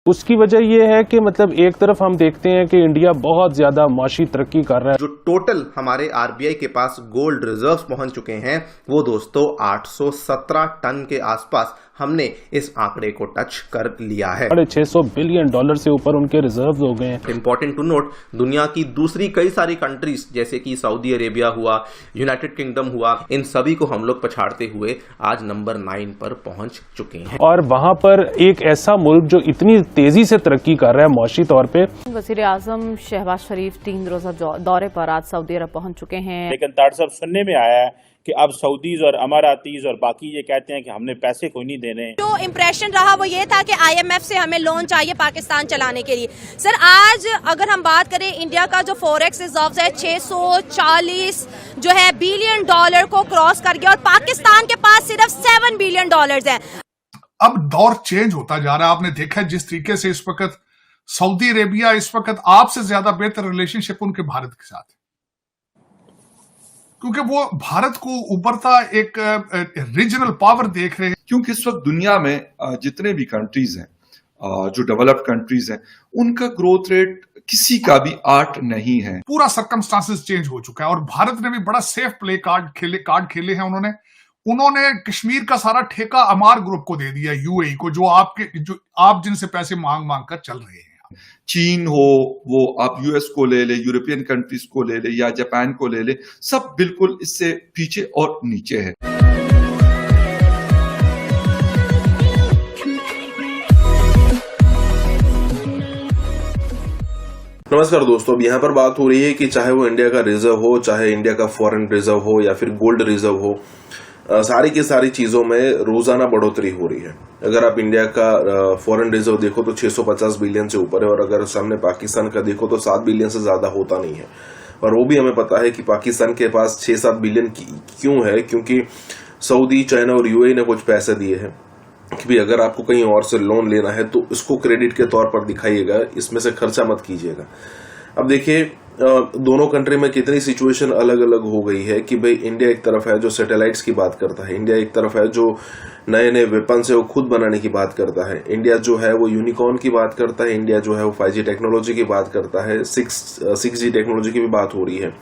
उसकी वजह यह है कि मतलब एक तरफ हम देखते हैं कि इंडिया बहुत ज्यादा माशी तरक्की कर रहा है। जो टोटल हमारे आरबीआई के पास गोल्ड रिजर्व्स पहुंच चुके हैं वो दोस्तों 817 टन के आसपास हमने इस आंकड़े को टच कर लिया है। $600 बिलियन से ऊपर उनके रिजर्व हो गए हैं। इंपॉर्टेंट टू नोट, दुनिया की दूसरी कई सारी कंट्रीज जैसे कि सऊदी अरेबिया हुआ, यूनाइटेड किंगडम हुआ, इन सभी को हम लोग पछाड़ते हुए आज नंबर 9 पर पहुंच चुके हैं। और वहां पर एक ऐसा मुल्क जो इतनी तेजी से तरक्की कर रहा है मौशी तौर पे। वजीर आजम शहबाज शरीफ 3 रोजा दौरे पर आज सऊदी अरब पहुंच चुके हैं। लेकिन ताड़ साहब सुनने में आया है कि अब सऊदीज और अमारातीज और बाकी ये कहते हैं कि हमने पैसे कोई नहीं देने। जो इम्प्रेशन रहा वो ये था कि आईएमएफ से हमें लोन चाहिए पाकिस्तान चलाने के लिए। सर आज अगर हम बात करें इंडिया का जो फॉरेक्स रिजर्व है 640 जो है बिलियन डॉलर को क्रॉस कर गया और पाकिस्तान के पास सिर्फ $7 बिलियन है। अब दौर चेंज होता जा रहा है। आपने देखा जिस तरीके से इस वक्त सऊदी अरेबिया इस वक्त आपसे ज्यादा बेहतर रिलेशनशिप उनके भारत के साथ, क्योंकि वो भारत को उभरता एक रीजनल पावर देख रहे हैं। क्योंकि इस वक्त दुनिया में जितने भी कंट्रीज हैं, जो डेवलप्ड कंट्रीज हैं, उनका ग्रोथ रेट किसी का भी 8 नहीं है। पूरा सर्कमस्टांसेस चेंज हो चुका है और भारत ने भी बड़ा सेफ प्ले कार्ड खेले हैं। उन्होंने कश्मीर का सारा ठेका अमार ग्रुप को दे दिया, यूएई को, जो आप जिनसे पैसे मांग कर चल रहे हैं। चीन हो, वो आप यूएस को ले ले, यूरोपियन कंट्रीज को ले ले या जापान को ले ले, सब बिल्कुल इससे पीछे और नीचे है। नमस्कार दोस्तों, अब यहाँ पर बात हो रही है कि चाहे वो इंडिया का रिजर्व हो, चाहे इंडिया का फॉरेन रिजर्व हो या फिर गोल्ड रिजर्व हो, सारी की सारी चीजों में रोजाना बढ़ोतरी हो रही है। अगर आप इंडिया का फॉरेन रिजर्व देखो तो 650 बिलियन से ऊपर है और अगर सामने पाकिस्तान का देखो तो 7 बिलियन से ज्यादा होता नहीं है। और वो भी हमें पता है कि पाकिस्तान के पास 6-7 बिलियन क्यों है, क्योंकि सऊदी, चाइना और यूएई ने कुछ पैसे दिए हैं कि भी अगर आपको कहीं और से लोन लेना है तो इसको क्रेडिट के तौर पर दिखाइएगा, इसमें से खर्चा मत कीजिएगा। अब देखिए दोनों कंट्री में कितनी सिचुएशन अलग अलग हो गई है कि भाई इंडिया एक तरफ है जो सैटेलाइट्स की बात करता है, इंडिया एक तरफ है जो नए नए वेपन से वो खुद बनाने की बात करता है, इंडिया जो है वो यूनिकॉर्न की बात करता है, इंडिया जो है वो 5G टेक्नोलॉजी की बात करता है, 6G टेक्नोलॉजी की भी बात हो रही है।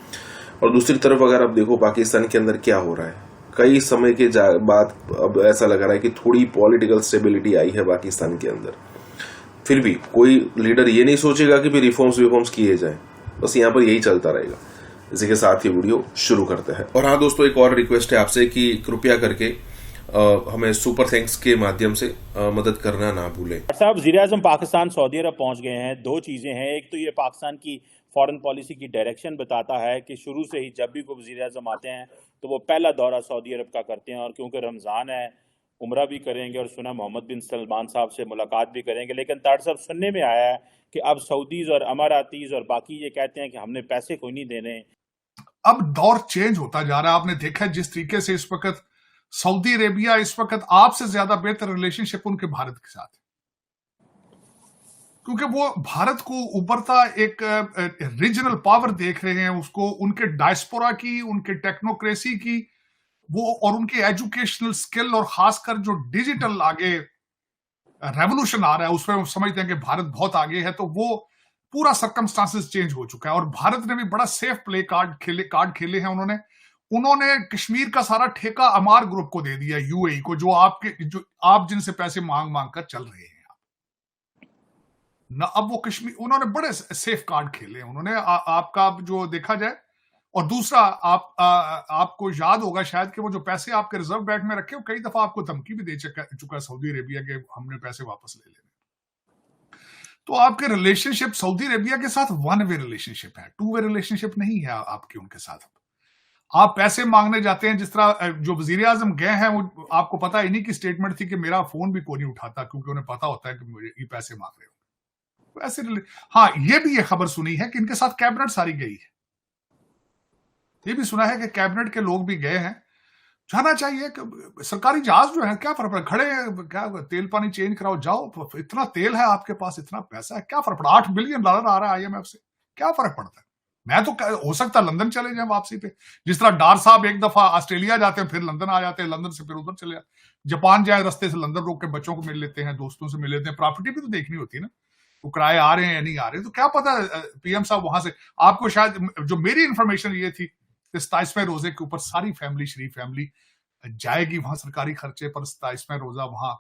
और दूसरी तरफ अगर आप देखो पाकिस्तान के अंदर क्या हो रहा है, कई समय के बाद अब ऐसा लग रहा है कि थोड़ी पॉलिटिकल स्टेबिलिटी आई है पाकिस्तान के अंदर। फिर भी कोई लीडर ये नहीं सोचेगा कि भी रिफॉर्म्स किए जाए, बस यहाँ पर यही चलता रहेगा। इसी के साथ ही वीडियो शुरू करते हैं। और हाँ दोस्तों, एक और रिक्वेस्ट है आपसे कि कृपया करके हमें सुपर थैंक्स के माध्यम से मदद करना ना भूलें। साहब वज़ीर आज़म पाकिस्तान सऊदी अरब पहुंच गए हैं। 2 चीजें हैं, एक तो ये पाकिस्तान की फॉरेन पॉलिसी की डायरेक्शन बताता है कि शुरू से ही जब भी कोई वज़ीर आज़म आते हैं तो वो पहला दौरा सऊदी अरब का करते हैं, और क्योंकि रमज़ान है उम्रा भी करेंगे और सुना मोहम्मद बिन सलमान साहब से मुलाकात भी करेंगे। लेकिन ताड़ साहब सुनने में आया है कि अब सऊदीज और अमारातीज और बाकी ये कहते हैं कि हमने पैसे कोई नहीं देने। अब दौर चेंज होता जा रहा है। आपने देखा जिस तरीके से इस वक्त सऊदी अरेबिया इस वक्त आपसे ज्यादा बेहतर रिलेशनशिप उनके भारत के साथ, क्योंकि वो भारत को उभरता एक रीजनल पावर देख रहे हैं। उसको उनके डायस्पोरा की, उनके टेक्नोक्रेसी की, वो और उनके एजुकेशनल स्किल और खासकर जो डिजिटल आगे रेवोल्यूशन आ रहा है उसमें समझते हैं कि भारत बहुत आगे है। तो वो पूरा सर्कमस्टांसेस चेंज हो चुका है और भारत ने भी बड़ा सेफ प्ले कार्ड खेले हैं। उन्होंने कश्मीर का सारा ठेका अमार ग्रुप को दे दिया, यूएई को, जो आप जिनसे पैसे मांग कर चल रहे हैं ना। अब वो कश्मीर, उन्होंने बड़े सेफ कार्ड खेले हैं उन्होंने। आपका जो देखा जाए, और दूसरा आपको याद होगा शायद कि वो जो पैसे आपके रिजर्व बैंक में रखे, वो कई दफा आपको धमकी भी दे चुका है सऊदी अरेबिया के, हमने पैसे वापस ले लेने। तो आपके रिलेशनशिप सऊदी अरेबिया के साथ 1 वे रिलेशनशिप है, 2 वे रिलेशनशिप नहीं है आपकी उनके साथ। आप पैसे मांगने जाते हैं, जिस तरह जो वजीर आजम गए हैं, वो आपको पता इन्हीं की स्टेटमेंट थी कि मेरा फोन भी कोई नहीं उठाता, क्योंकि उन्हें पता होता है कि मुझे ये पैसे मांग रहे हो वैसे। हाँ, ये भी ये खबर सुनी है कि इनके साथ कैबिनेट सारी गई है। ये भी सुना है कि कैबिनेट के लोग भी गए हैं। जाना चाहिए कि सरकारी जहाज जो है, क्या फर्क पड़ा, खड़े हैं, क्या तेल पानी चेंज कराओ, जाओ, इतना तेल है आपके पास, इतना पैसा है, क्या फर्क पड़ा। $8 बिलियन आ रहा है आईएमएफ से, क्या फर्क पड़ता है। मैं तो हो सकता लंदन चले जाए वापसी पे, जिस तरह डार साहब एक दफा ऑस्ट्रेलिया जाते हैं, फिर लंदन आ जाते हैं, लंदन से फिर उधर चले जाते, जापान जाए रास्ते से लंदन रोक के बच्चों को मिल लेते हैं, दोस्तों से मिल लेते हैं। प्रॉपर्टी भी तो देखनी होती है ना, वो किराए आ रहे हैं या नहीं आ रहे, तो क्या पता पीएम साहब वहां से आपको शायद, जो मेरी इंफॉर्मेशन ये थी कि 27वें रोजे के ऊपर सारी फैमिली, शरीफ फैमिली जाएगी वहां सरकारी खर्चे पर, 27वें रोजा वहां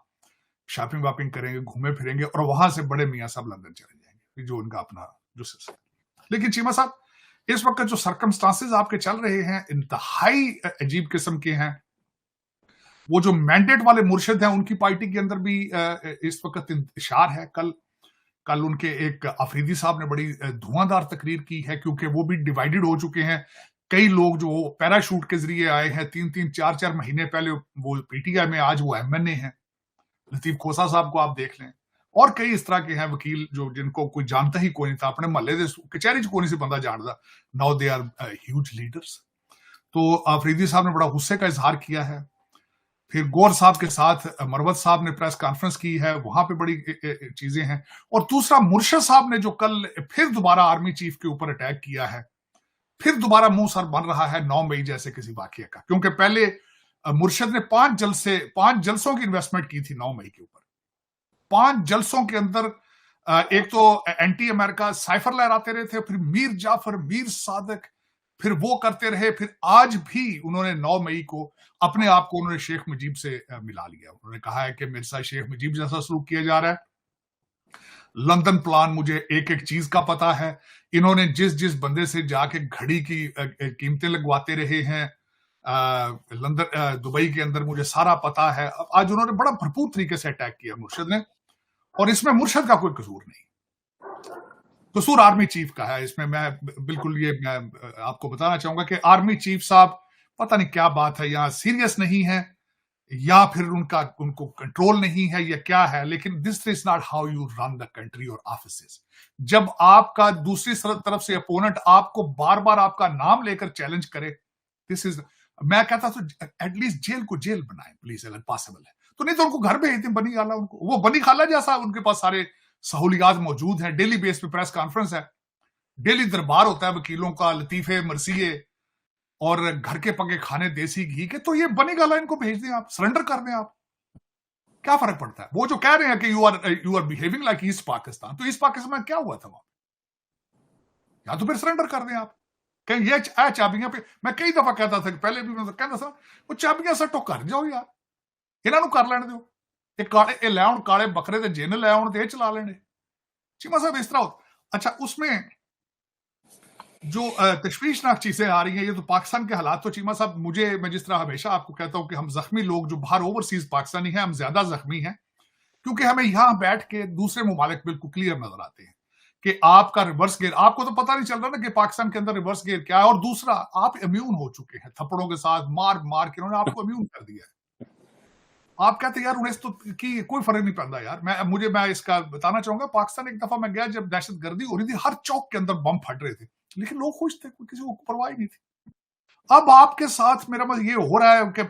शॉपिंग वापिंग करेंगे, घूमे फिरेंगे, और वहां से बड़े मियाँ साहब लंदन चले जाएंगे, जो उनका अपना जो सिलसिला। लेकिन चीमा साहब, इस वक्त जो सर्कमस्टांसेस आपके चल रहे हैं इंतहाई अजीब किस्म के हैं। वो जो मैंडेट वाले मुर्शिद हैं, उनकी पार्टी के अंदर भी इस वक्त इंतशार है। कल उनके एक अफरीदी साहब ने बड़ी धुआंधार तकरीर की है, क्योंकि वो भी डिवाइडेड हो चुके हैं। कई लोग जो पैराशूट के जरिए आए हैं 3-3, 4-4 महीने पहले, वो पीटीआई में, आज वो एमएनए हैं। लतीफ खोसा साहब को आप देख लें, और कई इस तरह के हैं वकील जो जिनको कोई जानता ही कोई नहीं था, अपने महल्ले से कचहरी च कोई नहीं बंदा जानता। Now they are huge leaders. तो अफरीदी साहब ने बड़ा गुस्से का इजहार किया है। फिर गौर साहब के साथ मरवत साहब ने प्रेस कॉन्फ्रेंस की है, वहां पे बड़ी चीजें हैं। और दूसरा, मुर्शद साहब ने जो कल फिर दोबारा आर्मी चीफ के ऊपर अटैक किया है, फिर दोबारा मुंह सर बन रहा है 9 मई जैसे किसी वाकये का, क्योंकि पहले मुर्शद ने 5 जलसों की इन्वेस्टमेंट की थी 9 मई के ऊपर। 5 जलसों के अंदर एक तो एंटी अमेरिका साइफर लहराते रहे थे, फिर मीर जाफर, मीर सादक, फिर वो करते रहे। फिर आज भी उन्होंने 9 मई को अपने आप को उन्होंने शेख मुजीब से मिला लिया। उन्होंने कहा है कि मेरे साथ शेख मुजीब जैसा सलूक किया जा रहा है। लंदन प्लान, मुझे एक एक चीज का पता है। इन्होंने जिस बंदे से जाके घड़ी की कीमतें लगवाते रहे हैं लंदन, दुबई के अंदर, मुझे सारा पता है। आज उन्होंने बड़ा भरपूर तरीके से अटैक किया मुर्शद ने, और इसमें मुर्शद का कोई कसूर नहीं, कसूर आर्मी चीफ का है। इसमें मैं बिल्कुल ये मैं आपको बताना चाहूंगा कि आर्मी चीफ साहब पता नहीं क्या बात है, यहाँ सीरियस नहीं है या फिर उनको कंट्रोल नहीं है या क्या है, लेकिन this is not how you run the country और ऑफिसेस। जब आपका दूसरी तरफ से अपोनेंट आपको बार बार आपका नाम लेकर चैलेंज करे, दिस इज, मैं कहता तो एटलीस्ट जेल को जेल बनाए प्लीज, अगर पॉसिबल है तो। नहीं तो उनको घर भेज दें, बनी खाला उनको, वो बनी खाला जैसा उनके पास सारे सहूलियात मौजूद हैं। डेली बेस पे प्रेस कॉन्फ्रेंस है, डेली दरबार होता है वकीलों का, लतीफे, मरसिए और घर के पके खाने देसी घी के। तो ये बनी गाला इनको भेज दें, आप सरेंडर कर दें, आप क्या फर्क पड़ता है। वो जो कह रहे हैं कि you are behaving like East Pakistan, तो ईस्ट पाकिस्तान में क्या हुआ था वहां, या तो फिर सरेंडर कर दें आप। कहीं ये चाबियां पे, मैं कई दफा कहता था कि पहले भी मैं कहता था, वो चाबियां सट्टो कर जाओ यार, इन्हों कर लेने दो, ये लै आउण काले बकरे ते जिन लै आउण ते चला लेने। चीमा साहब इस तरह हो। अच्छा, उसमें जो तशवीशनाक चीजें आ रही हैं, ये तो पाकिस्तान के हालात, तो चीमा साहब मैं जिस तरह हमेशा आपको कहता हूं कि हम जख्मी लोग जो बाहर ओवरसीज पाकिस्तानी हैं, हम ज्यादा जख्मी हैं, क्योंकि हमें यहां बैठ के दूसरे मुमालिक बिल्कुल क्लियर नजर आते हैं कि आपका रिवर्स गेयर, आपको तो पता नहीं चल रहा ना कि पाकिस्तान के अंदर रिवर्स गेयर क्या है। और दूसरा, आप इम्यून हो चुके हैं, थप्पड़ों के साथ मार मार के उन्होंने आपको इम्यून कर दिया है। आप कहते यार उन्हें तो की कोई फर्क नहीं पड़ता यार। मैं इसका बताना चाहूंगा, पाकिस्तान एक दफा मैं गया जब दहशत गर्दी हो रही थी, हर चौक के अंदर बम फट रहे थे, लेकिन लोग खुश थे, किसी को परवाह नहीं थी। अब आपके साथ मेरा मतलब ये हो रहा है कि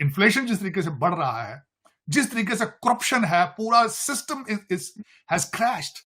इन्फ्लेशन जिस तरीके से बढ़ रहा है, जिस तरीके से करप्शन है, पूरा सिस्टम हैज क्रैश्ड।